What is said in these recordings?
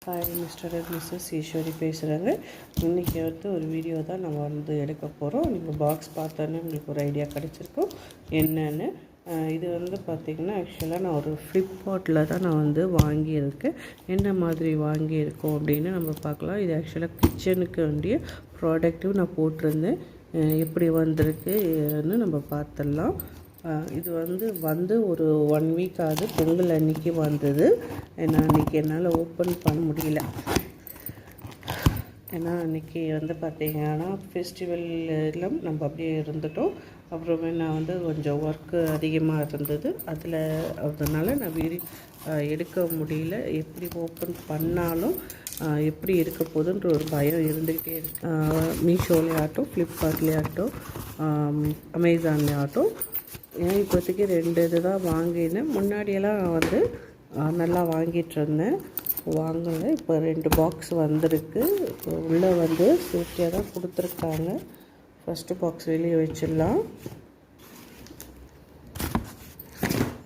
Hi mister and missus Eswari பேசுகிறாங்க. இன்றைக்கி ஒரு வீடியோ தான் நம்ம எடுக்க போகிறோம். நீங்கள் பாக்ஸ் பார்த்தோன்னே உங்களுக்கு ஒரு ஐடியா கிடச்சிருக்கும் என்னென்னு. இது பார்த்திங்கன்னா ஆக்சுவலாக நான் ஒரு ஃப்ளிப்கார்ட்டில் தான் நான் வாங்கியிருக்கேன். என்ன மாதிரி வாங்கியிருக்கோம் அப்படின்னு நம்ம பார்க்கலாம். இது ஆக்சுவலாக கிச்சனுக்கு வேண்டிய ப்ராடக்ட்டும் நான் போட்டிருந்தேன். எப்படி வந்திருக்குன்னு நம்ம பார்த்துடலாம். இது ஒரு 1 வீக் ஆகுது. பொங்கல் அன்றைக்கி வந்தது. ஏன்னா அன்றைக்கி என்னால் ஓப்பன் பண்ண முடியல. ஏன்னா அன்றைக்கி பார்த்திங்கன்னா ஃபெஸ்டிவலில் நம்ம அப்படியே இருந்துட்டோம். அப்புறமே நான் கொஞ்சம் ஒர்க்கு அதிகமாக இருந்தது. அதனால் நான் எடுக்க முடியல. எப்படி ஓப்பன் பண்ணாலும் எப்படி இருக்க போகுதுன்ற ஒரு பயம் இருந்துக்கிட்டே இருக்கு. மீஷோலே ஆகட்டும், ஃப்ளிப்கார்ட்லேயே ஆகட்டும், அமேசான்லேயே ஆகட்டும். ஏன்னா இப்போதைக்கு 2 இது தான் வாங்கினேன். முன்னாடியெல்லாம் நான் நல்லா வாங்கிட்டு இருந்தேன். வாங்கலை. இப்போ 2 பாக்ஸ் வந்திருக்கு. உள்ளே சேஃப்டியாக தான் கொடுத்துருக்காங்க. ஃபஸ்ட்டு பாக்ஸ் வெளியே வச்சிடலாம்.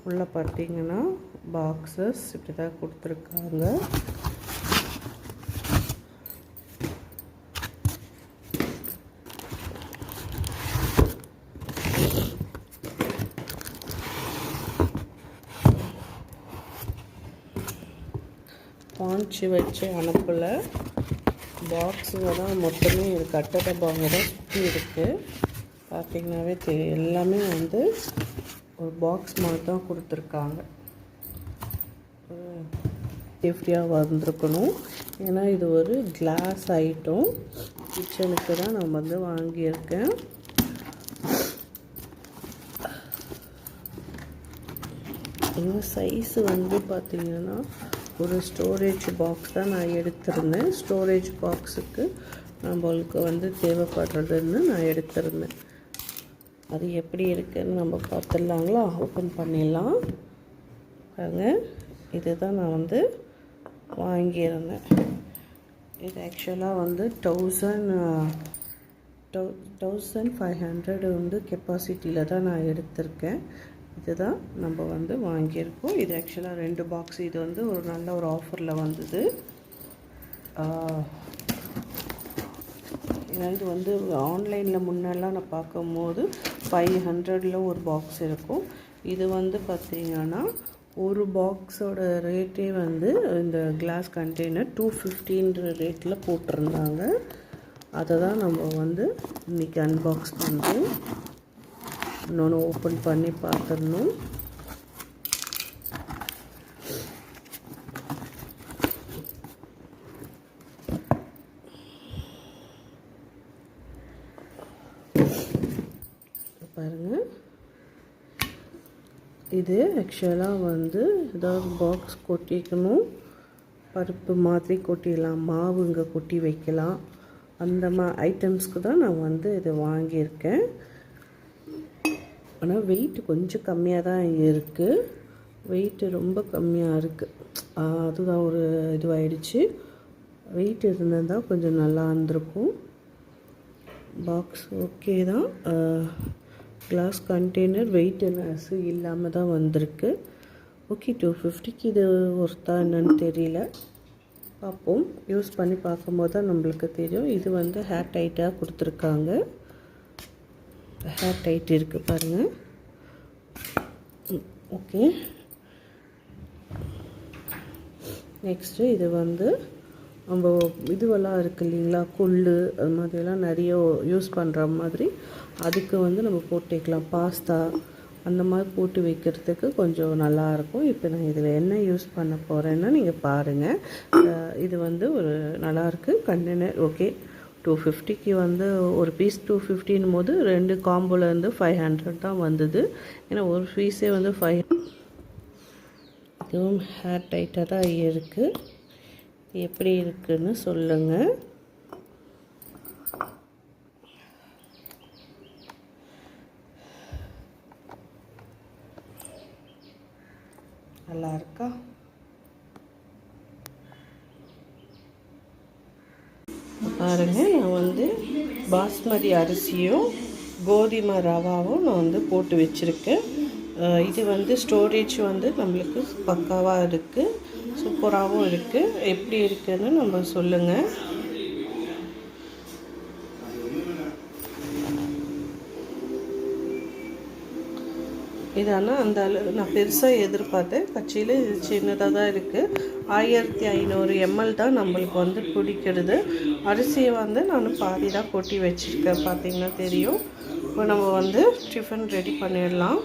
உள்ளே பார்த்திங்கன்னா பாக்ஸஸ் இப்படி தான் கொடுத்துருக்காங்க. பாஞ்சு வச்சு அனுப்பல. பாக்ஸுங்க தான் மொத்தமே இருக்குது. அட்டை பாங்க தான் சுற்றி இருக்குது. பார்த்திங்கனாவே எல்லாமே ஒரு பாக்ஸ் மாதிரி தான் கொடுத்துருக்காங்க. சேஃப்டியாக வந்திருக்கணும். ஏன்னா இது ஒரு கிளாஸ் ஐட்டம். கிச்சனுக்கு தான் நான் வாங்கியிருக்கேன். இந்த சைஸு பார்த்திங்கன்னா ஒரு ஸ்டோரேஜ் பாக்ஸ் தான் நான் எடுத்திருந்தேன். ஸ்டோரேஜ் பாக்ஸுக்கு நம்மளுக்கு தேவைப்படுறதுன்னு நான் எடுத்திருந்தேன். அது எப்படி இருக்குதுன்னு நம்ம பார்த்துடலாங்களா? ஓப்பன் பண்ணிடலாம். பாருங்க, இது தான் நான் வாங்கியிருந்தேன். இது ஆக்சுவலாக 1500 கெப்பாசிட்டியில் தான் நான் எடுத்திருக்கேன். இதுதான் நம்ம வாங்கியிருக்கோம். இது ஆக்சுவலாக 2 பாக்ஸ். இது ஒரு நல்ல ஒரு ஆஃபரில் வந்தது. ஏன்னா இது ஆன்லைனில் முன்னெல்லாம் நான் பார்க்கும்போது 500ல் ஒரு பாக்ஸ் இருக்கும். இது பார்த்திங்கன்னா ஒரு பாக்ஸோட ரேட்டே இந்த கிளாஸ் கண்டெய்னர் 250 ரேட்டில் போட்டிருந்தாங்க. அதை தான் நம்ம இன்றைக்கி அன்பாக்ஸ் பண்ணுறோம். இன்னொன்று ஓப்பன் பண்ணி பார்த்துடணும். பாருங்கள், இது ஆக்சுவலாக ஏதாவது பாக்ஸ் கொட்டிக்கணும். பருப்பு மாதிரி கொட்டிடலாம், மாவு இங்கே கொட்டி வைக்கலாம். அந்த ஐட்டம்ஸ்க்கு தான் நான் இதை வாங்கியிருக்கேன். ஆனால் வெயிட் கொஞ்சம் கம்மியாக தான் இருக்குது. வெயிட்டு ரொம்ப கம்மியாக இருக்குது. அதுதான் ஒரு இதுவாகிடுச்சு. வெயிட் இருந்தால் கொஞ்சம் நல்லா இருந்திருக்கும். பாக்ஸ் ஓகே தான். கிளாஸ் கண்டெய்னர் வெயிட் இல்லாமல் தான் வந்திருக்கு. ஓகே, 250க்கு இது ஒர்த்தா என்னன்னு தெரியல. பார்ப்போம். யூஸ் பண்ணி பார்க்கும்போது தான் நம்மளுக்கு தெரியும். இது ஹேர் டைட்டாக கொடுத்துருக்காங்க. ஹேர் டைட் இருக்குது பாருங்கள். ஓகே, நெக்ஸ்ட்டு இது நம்ம இதுவெல்லாம் இருக்குது இல்லைங்களா, கொள்ளு அது மாதிரிலாம் நிறைய யூஸ் பண்ணுற மாதிரி. அதுக்கு நம்ம போட்டுக்கலாம். பாஸ்தா அந்த மாதிரி போட்டு வைக்கிறதுக்கு கொஞ்சம் நல்லாயிருக்கும். இப்போ நான் இதில் என்ன யூஸ் பண்ண போகிறேன்னா நீங்கள் பாருங்கள். இது ஒரு நல்லாயிருக்கு கண்டெய்னர். ஓகே, 250க்கு ஒரு பீஸ் 250ன்னும் போது 2 காம்போவில் 500 தான் வந்தது. ஏன்னா ஒரு பீஸே 5. இதுவும் ஹேர் டைட்டாக தான் இருக்குது. எப்படி இருக்குன்னு சொல்லுங்கள். நல்லா இருக்கா? பாருங்கள், நான் பாஸ்மதி அரிசியும் கோதுமை ரவாவும் நான் போட்டு வச்சுருக்கேன். இது ஸ்டோரேஜ் நம்மளுக்கு பக்காவாக இருக்குது. சூப்பராகவும் இருக்குது. எப்படி இருக்குதுன்னு நம்ம சொல்லுங்கள். இது ஆனால் அந்த அளவு நான் பெருசாக எதிர்பார்த்தேன். கட்சியில் இது சின்னதாக தான் இருக்குது. 1500 ml தான் நம்மளுக்கு வந்து பிடிக்கிறது. அரிசியை வந்து நான் பாதி தான் கொட்டி வச்சுருக்கேன், பார்த்திங்கன்னா தெரியும். இப்போ நம்ம வந்து டிஃபன் ரெடி பண்ணிடலாம்.